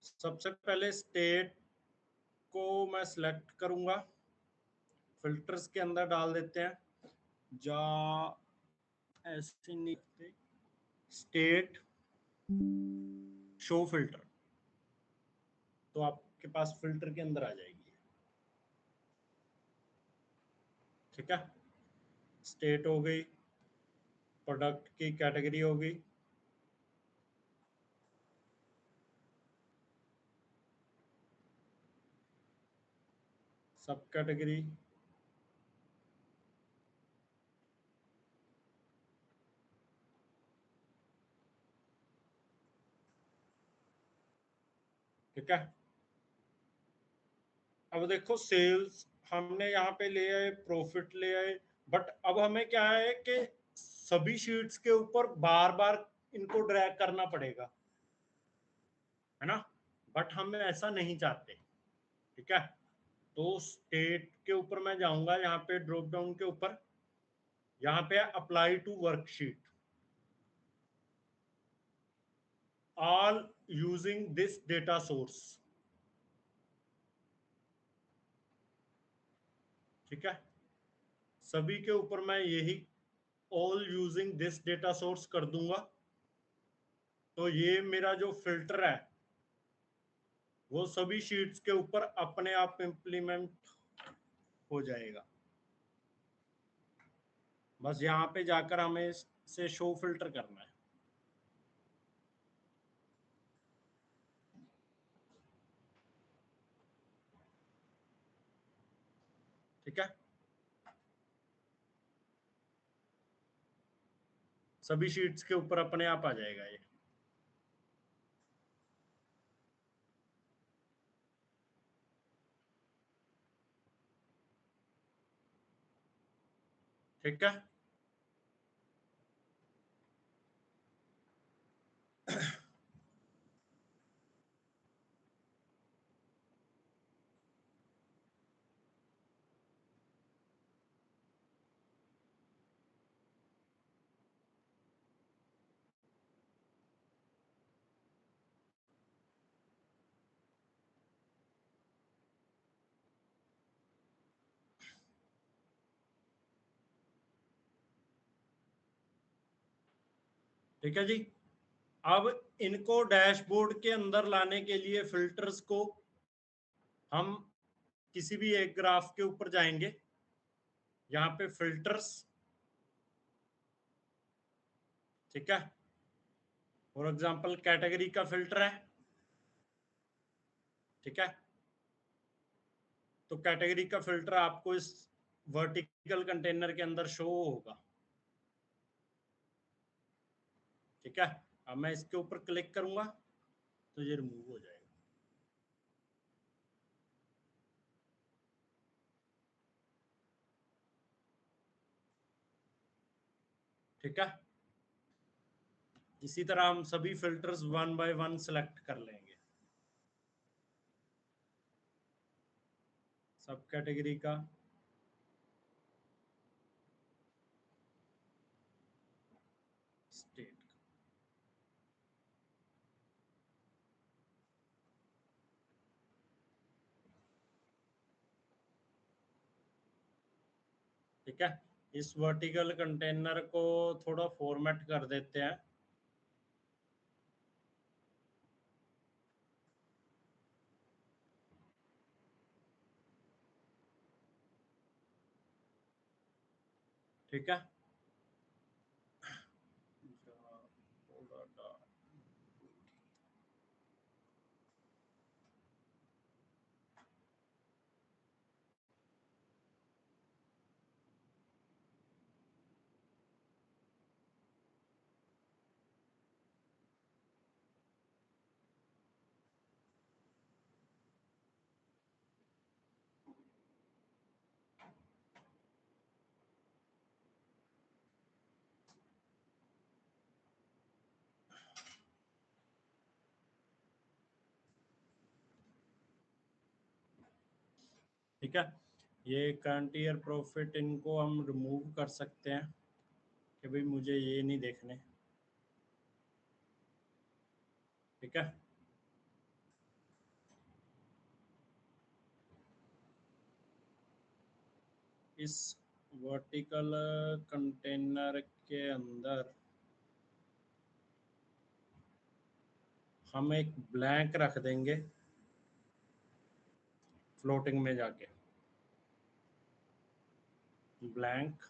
सबसे पहले स्टेट को मैं सिलेक्ट करूंगा, फिल्टर्स के अंदर डाल देते हैं, जा ऐसे नहीं, स्टेट शो फिल्टर, तो आपके पास फिल्टर के अंदर आ जाएगी। ठीक है, स्टेट हो गई, प्रोडक्ट की कैटेगरी हो गई, सब कैटेगरी, ठीक है। अब देखो सेल्स हमने यहाँ पे ले आए, प्रॉफिट ले आए, बट अब हमें क्या है कि सभी शीट्स के ऊपर बार बार इनको ड्रैग करना पड़ेगा, है ना, बट हम ऐसा नहीं चाहते। ठीक है, तो स्टेट के ऊपर मैं जाऊंगा, यहाँ पे ड्रॉप डाउन के ऊपर, यहाँ पे apply to worksheet, all using this data source. ठीक है, सभी के ऊपर मैं यही all using this data source कर दूंगा, तो ये मेरा जो फिल्टर है वो सभी शीट्स के ऊपर अपने आप इंप्लीमेंट हो जाएगा। बस यहाँ पे जाकर हमें इसे शो फिल्टर करना है। ठीक है, सभी शीट्स के ऊपर अपने आप आ जाएगा ये। ठीक है, ठीक है जी। अब इनको डैशबोर्ड के अंदर लाने के लिए फिल्टर्स को हम किसी भी एक ग्राफ के ऊपर जाएंगे, यहाँ पे फिल्टर्स, ठीक है, फॉर एग्जांपल कैटेगरी का फिल्टर है। ठीक है, तो कैटेगरी का फिल्टर आपको इस वर्टिकल कंटेनर के अंदर शो होगा। ठीक है, अब मैं इसके ऊपर क्लिक करूंगा तो ये रिमूव हो जाएगा। ठीक है, इसी तरह हम सभी filters one by one select कर लेंगे। सब कैटेगरी का, स्टेट का, ठीक है। इस वर्टिकल कंटेनर को थोड़ा फॉर्मेट कर देते हैं। ठीक है, ठीक है। ये करंट ईयर प्रॉफिट, इनको हम रिमूव कर सकते हैं कि भाई मुझे ये नहीं देखने। ठीक है, इस वर्टिकल कंटेनर के अंदर हम एक ब्लैंक रख देंगे फ्लोटिंग में जाके, ब्लैंक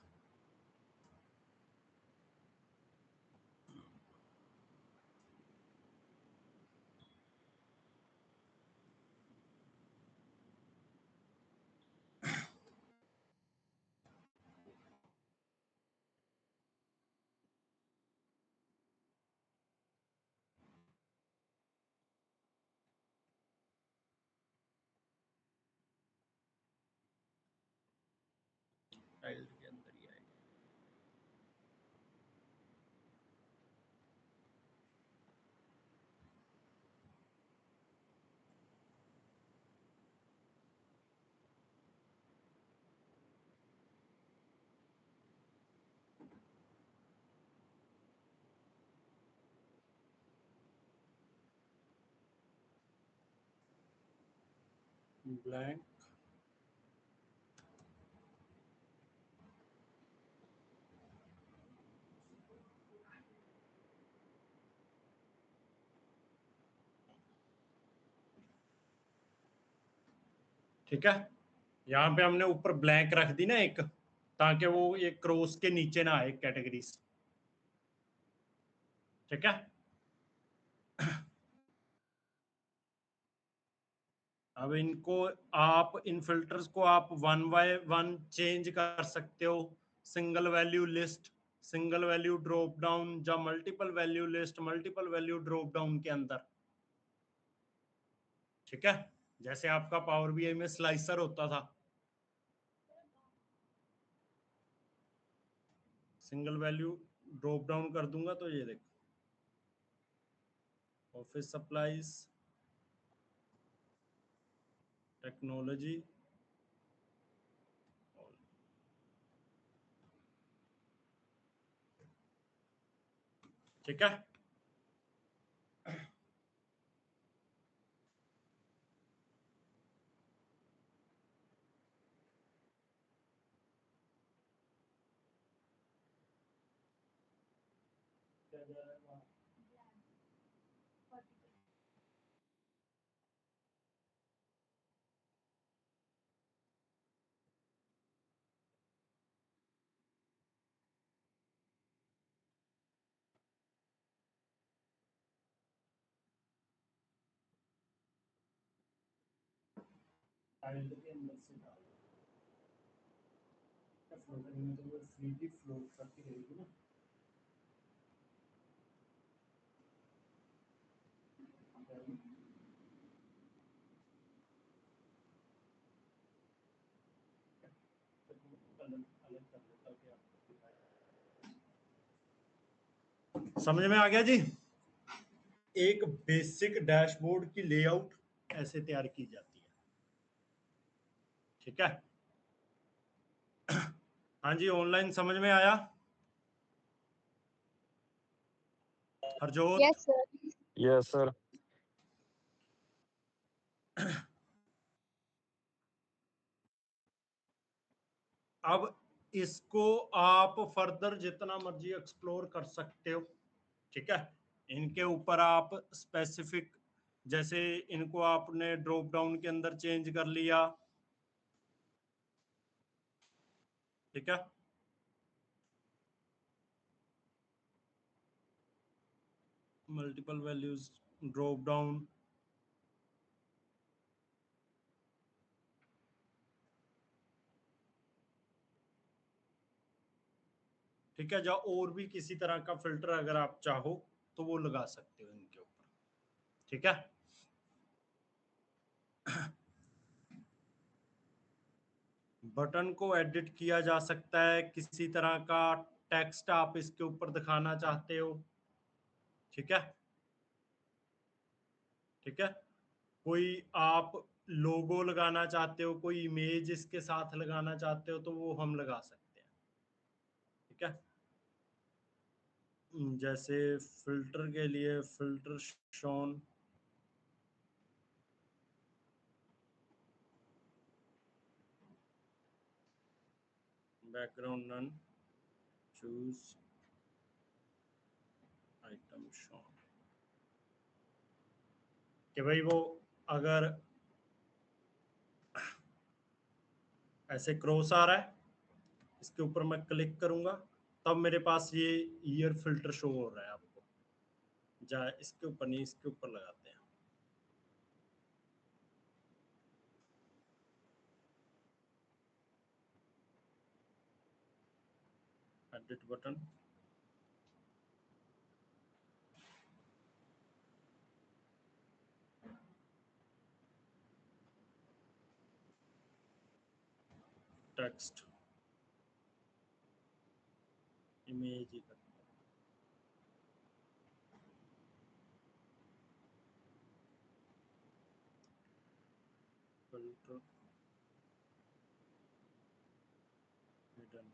टाइल के अंदर ही आएगा। ब्लैंक ठीक है, यहाँ पे हमने ऊपर ब्लैंक रख दी ना एक, ताकि वो एक क्रॉस के नीचे ना आए कैटेगरीज। ठीक है, अब इनको आप इन फिल्टर्स को आप वन बाय वन चेंज कर सकते हो, single value list, single value drop down, या multiple value list, multiple value drop down के अंदर। ठीक है, जैसे आपका पावर बीआई में स्लाइसर होता था, सिंगल वैल्यू ड्रॉप डाउन कर दूंगा तो ये देखो, ऑफिस सप्लाईज, टेक्नोलॉजी, ठीक है। टाइल के अंदर से डालो, फ्लोटर में तो वो फ्रीली फ्लोट करती रहेगी ना। समझ में आ गया जी? एक बेसिक डैशबोर्ड की लेआउट ऐसे तैयार की जाती है। ठीक है, हाँ जी, ऑनलाइन समझ में आया Harjot? Yes sir. Yes sir. अब इसको आप फर्दर जितना मर्जी एक्सप्लोर कर सकते हो। ठीक है, इनके ऊपर आप स्पेसिफिक, जैसे इनको आपने ड्रॉप डाउन के अंदर चेंज कर लिया। ठीक है, मल्टीपल वैल्यूज ड्रॉप डाउन, ठीक है, या और भी किसी तरह का फिल्टर अगर आप चाहो तो वो लगा सकते हो इनके ऊपर। ठीक है, बटन को एडिट किया जा सकता है, किसी तरह का टेक्स्ट आप इसके ऊपर दिखाना चाहते हो। ठीक है, ठीक है, कोई आप लोगो लगाना चाहते हो, कोई इमेज इसके साथ लगाना चाहते हो तो वो हम लगा सकते हैं। ठीक है, जैसे फिल्टर के लिए filter shown, background none, choose item show, कि भाई वो अगर ऐसे क्रॉस आ रहा है, इसके ऊपर मैं क्लिक करूंगा तब मेरे पास ये ईयर फिल्टर शो हो रहा है आपको। जा इसके ऊपर नहीं, इसके ऊपर लगाते हैं। एडिट बटन, टेक्स्ट, इमेज ही करते हैं। फिल्टर हिडन,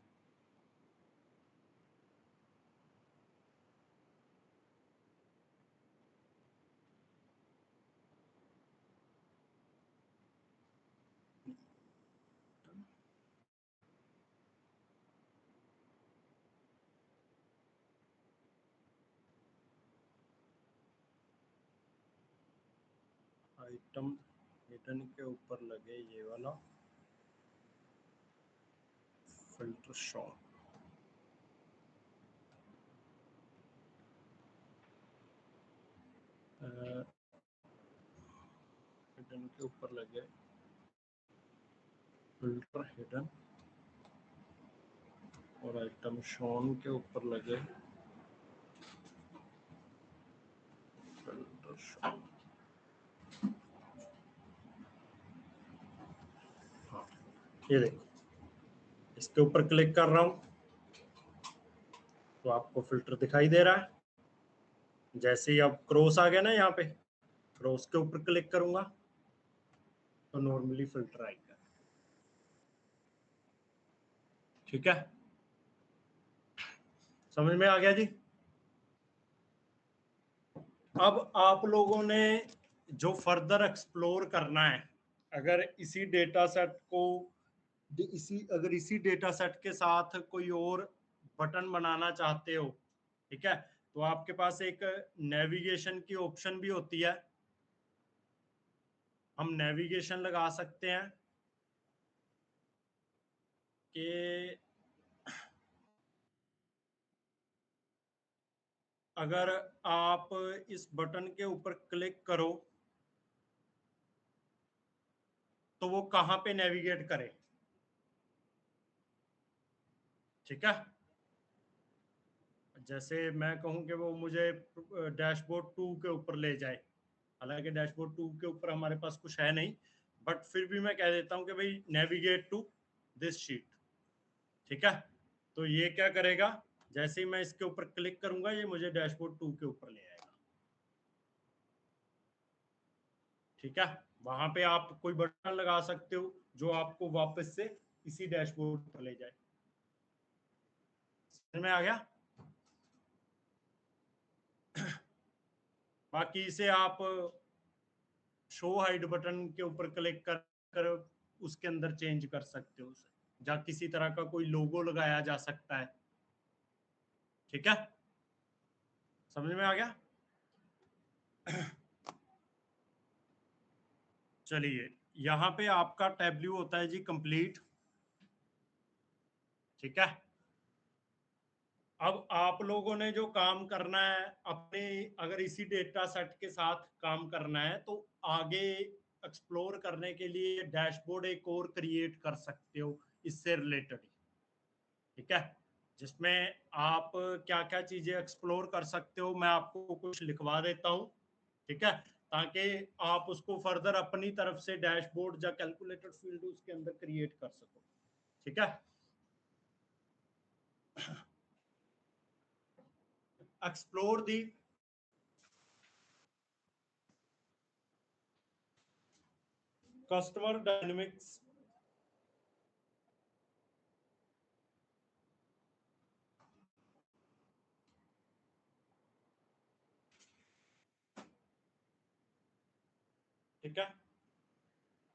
आइटम हिडन के ऊपर लगे ये वाला फिल्टर शो, हिडन के ऊपर लगे फिल्टर हिडन और आइटम शोन के ऊपर लगे फिल्टर शो। हाँ, ये देखो, इसके ऊपर क्लिक कर रहा हूं तो आपको फिल्टर दिखाई दे रहा है। जैसे ही अब क्रॉस आ गया ना, यहाँ पे क्रॉस के ऊपर क्लिक करूंगा तो नॉर्मली फिल्टर आएगा। ठीक है, समझ में आ गया जी। अब आप लोगों ने जो फर्दर एक्सप्लोर करना है, अगर इसी डेटा सेट को इसी डेटा सेट के साथ कोई और बटन बनाना चाहते हो, ठीक है, तो आपके पास एक नेविगेशन की ऑप्शन भी होती है। हम नेविगेशन लगा सकते हैं कि अगर आप इस बटन के ऊपर क्लिक करो तो वो कहां पे नेविगेट करे। ठीक है, जैसे मैं कहूं कि वो मुझे डैशबोर्ड 2 के ऊपर ले जाए, हालांकि डैशबोर्ड 2 के ऊपर हमारे पास कुछ है नहीं, बट फिर भी मैं कह देता हूं कि भाई नेविगेट टू दिस शीट। ठीक है, तो ये क्या करेगा, जैसे ही मैं इसके ऊपर क्लिक करूंगा ये मुझे डैशबोर्ड 2 के ऊपर ले आएगा। ठीक है, वहां पे आप कोई बटन लगा सकते हो जो आपको वापस से इसी डैशबोर्ड पर ले जाए। समझ में आ गया। बाकी इसे आप शो हाइड बटन के ऊपर क्लिक कर उसके अंदर चेंज कर सकते हो उसे, जहाँ किसी तरह का कोई लोगो लगाया जा सकता है। ठीक है, समझ में आ गया। चलिए, यहाँ पे आपका टैब्ल्यू होता है जी कंप्लीट। ठीक है, अब आप लोगों ने जो काम करना है अपने, अगर इसी डेटा सेट के साथ काम करना है तो आगे एक्सप्लोर करने के लिए डैशबोर्ड एक और क्रिएट कर सकते हो इससे रिलेटेड। ठीक है, जिसमें आप क्या क्या चीजें एक्सप्लोर कर सकते हो मैं आपको कुछ लिखवा देता हूं। ठीक है, ताकि आप उसको फर्दर अपनी तरफ से डैशबोर्ड या कैलकुलेटेड फील्ड उसके अंदर क्रिएट कर सको। ठीक है, एक्सप्लोर दी कस्टमर डायनेमिक्स, ठीक है,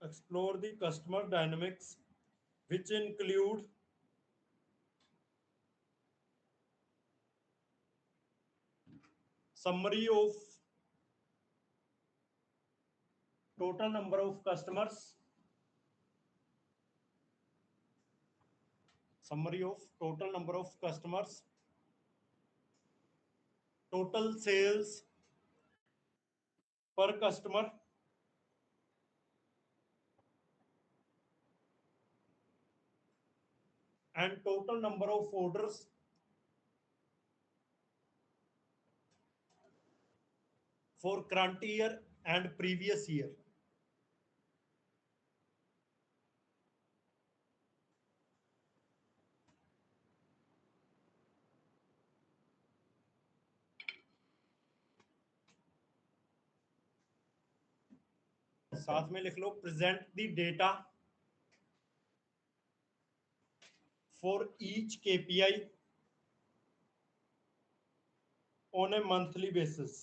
explore the customer dynamics which include summary of total number of customers, summary of total number of customers, total sales per customer, and total number of orders for current year and previous year. साथ में लिख लो present the data for each KPI on a monthly basis.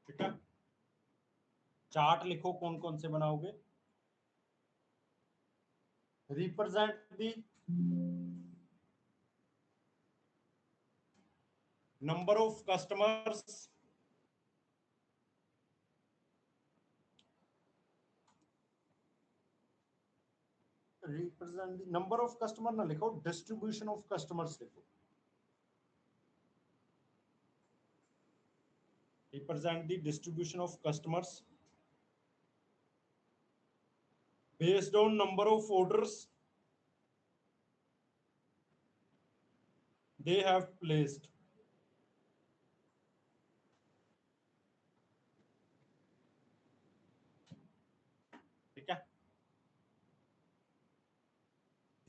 ठीक है, chart लिखो कौन कौन से बनाओगे. Represent the number of customers represent the number of customer ना लिखो, distribution of customers लिखो. Represent the distribution of customers based on number of orders they have placed. ठीक है,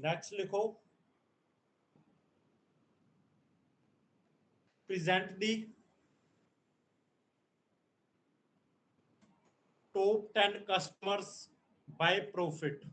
नेक्स्ट लिखो present the top 10 customers by profit.